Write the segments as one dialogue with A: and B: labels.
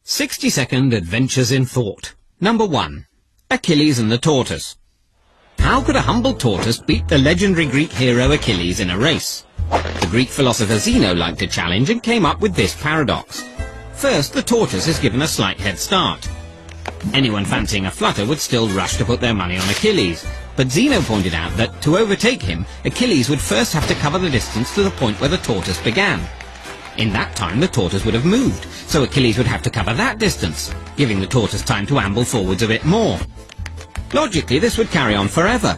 A: 60-second adventures in thought. Number 1. Achilles and the tortoise. How could a humble tortoise beat the legendary Greek hero Achilles in a race? The Greek philosopher Zeno liked a challenge and came up with this paradox. First, the tortoise is given a slight head start. Anyone fancying a flutter would still rush to put their money on Achilles, but Zeno pointed out that to overtake him, Achilles would first have to cover the distance to the point where the tortoise began. In that time, the tortoise would have moved, so Achilles would have to cover that distance, giving the tortoise time to amble forwards a bit more. Logically, this would carry on forever.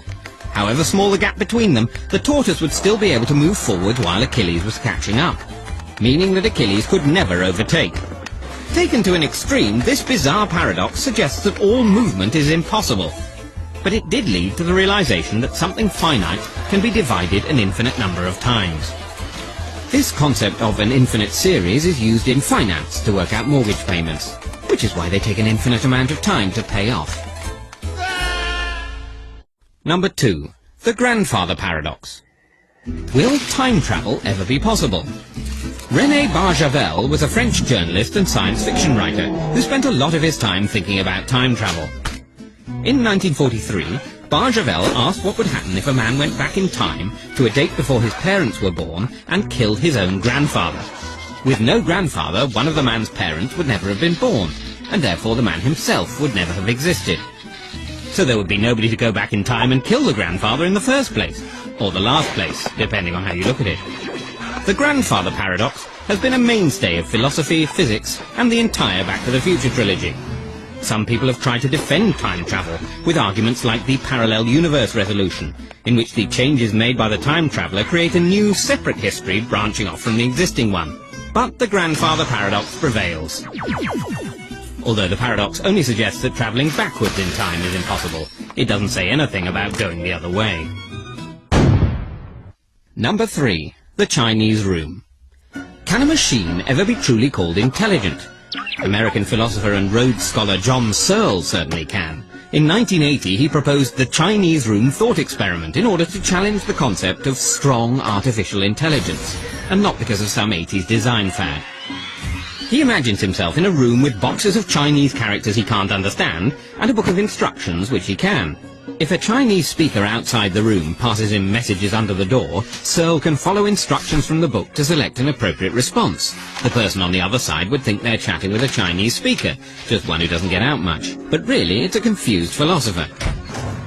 A: However small the gap between them, the tortoise would still be able to move forward while Achilles was catching up, meaning that Achilles could never overtake. Taken to an extreme, this bizarre paradox suggests that all movement is impossible. But it did lead to the realization that something finite can be divided an infinite number of times. This concept of an infinite series is used in finance to work out mortgage payments, which is why they take an infinite amount of time to pay off. Number 2. The grandfather paradox. Will time travel ever be possible? René Barjavel was a French journalist and science fiction writer who spent a lot of his time thinking about time travel. In 1943, Barjavel asked what would happen if a man went back in time to a date before his parents were born and killed his own grandfather. With no grandfather, one of the man's parents would never have been born, and therefore the man himself would never have existed. So there would be nobody to go back in time and kill the grandfather in the first place, or the last place, depending on how you look at it. The grandfather paradox has been a mainstay of philosophy, physics, and the entire Back to the Future trilogy. Some people have tried to defend time travel with arguments like the parallel universe resolution, in which the changes made by the time traveller create a new, separate history branching off from the existing one. But the grandfather paradox prevails. Although the paradox only suggests that travelling backwards in time is impossible, it doesn't say anything about going the other way. Number 3. The Chinese Room. Can a machine ever be truly called intelligent? American philosopher and Rhodes scholar John Searle certainly can. In 1980, he proposed the Chinese Room thought experiment in order to challenge the concept of strong artificial intelligence, and not because of some 80s design fad. He imagines himself in a room with boxes of Chinese characters he can't understand, and a book of instructions which he can. If a Chinese speaker outside the room passes him messages under the door, Searle can follow instructions from the book to select an appropriate response. The person on the other side would think they're chatting with a Chinese speaker, just one who doesn't get out much. But really, it's a confused philosopher.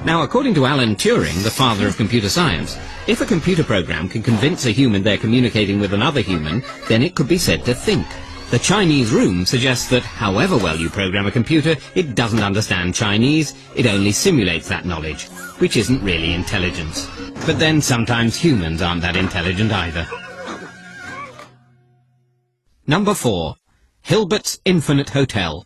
A: Now, according to Alan Turing, the father of computer science, if a computer program can convince a human they're communicating with another human, then it could be said to think. The Chinese Room suggests that however well you program a computer, it doesn't understand Chinese, it only simulates that knowledge, which isn't really intelligence. But then sometimes humans aren't that intelligent either. Number 4. Hilbert's Infinite Hotel.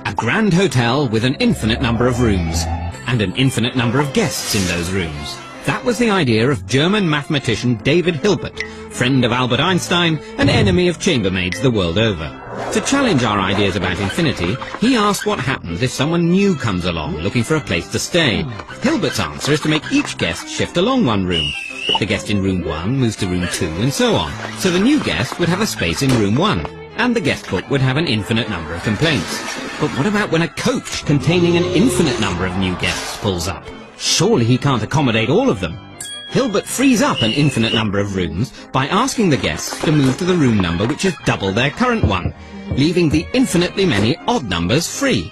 A: A grand hotel with an infinite number of rooms, and an infinite number of guests in those rooms. That was the idea of German mathematician David Hilbert, friend of Albert Einstein and enemy of chambermaids the world over. To challenge our ideas about infinity, he asked what happens if someone new comes along looking for a place to stay. Hilbert's answer is to make each guest shift along one room. The guest in room 1 moves to room 2 and so on. So the new guest would have a space in room 1, and the guest book would have an infinite number of complaints. But what about when a coach containing an infinite number of new guests pulls up? Surely he can't accommodate all of them. Hilbert frees up an infinite number of rooms by asking the guests to move to the room number which is double their current one, leaving the infinitely many odd numbers free.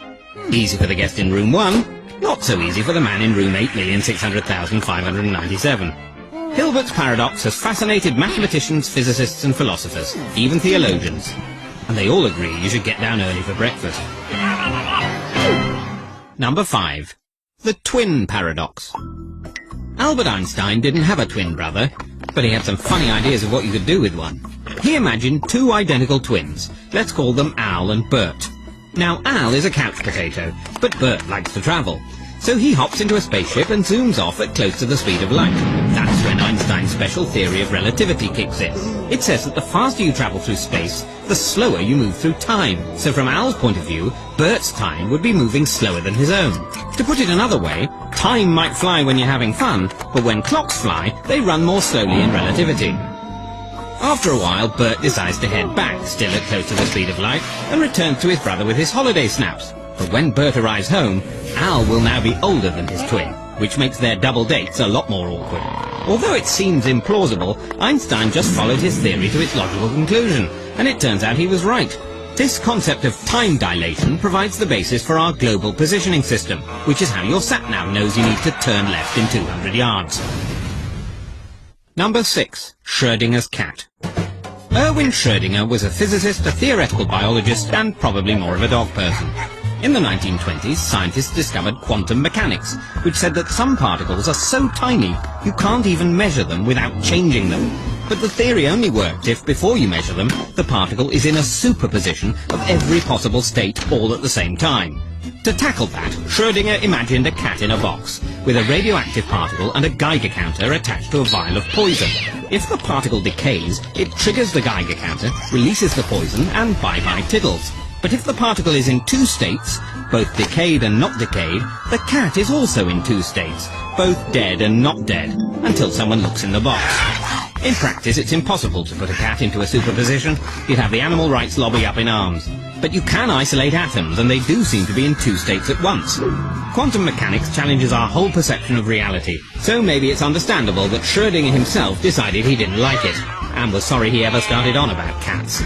A: Easy for the guest in room 1, not so easy for the man in room 8,600,597. Hilbert's paradox has fascinated mathematicians, physicists and philosophers, even theologians. And they all agree you should get down early for breakfast. Number 5. The twin paradox. Albert Einstein didn't have a twin brother, but he had some funny ideas of what you could do with one. He imagined two identical twins. Let's call them Al and Bert. Now, Al is a couch potato, but Bert likes to travel. So he hops into a spaceship and zooms off at close to the speed of light. That's when Einstein's special theory of relativity kicks in. It says that the faster you travel through space, the slower you move through time. So from Al's point of view, Bert's time would be moving slower than his own. To put it another way, time might fly when you're having fun, but when clocks fly, they run more slowly in relativity. After a while, Bert decides to head back, still at close to the speed of light, and returns to his brother with his holiday snaps. But when Bert arrives home, Al will now be older than his twin, which makes their double dates a lot more awkward. Although it seems implausible, Einstein just followed his theory to its logical conclusion, and it turns out he was right. This concept of time dilation provides the basis for our global positioning system, which is how your sat-nav knows you need to turn left in 200 yards. Number 6. Schrödinger's cat. Erwin Schrödinger was a physicist, a theoretical biologist, and probably more of a dog person. In the 1920s, scientists discovered quantum mechanics, which said that some particles are so tiny you can't even measure them without changing them. But the theory only worked if, before you measure them, the particle is in a superposition of every possible state all at the same time. To tackle that, Schrödinger imagined a cat in a box, with a radioactive particle and a Geiger counter attached to a vial of poison. If the particle decays, it triggers the Geiger counter, releases the poison, and bye-bye tiddles. But if the particle is in two states, both decayed and not decayed, the cat is also in two states, both dead and not dead, until someone looks in the box. In practice, it's impossible to put a cat into a superposition. You'd have the animal rights lobby up in arms. But you can isolate atoms, and they do seem to be in two states at once. Quantum mechanics challenges our whole perception of reality, so maybe it's understandable that Schrödinger himself decided he didn't like it, and was sorry he ever started on about cats.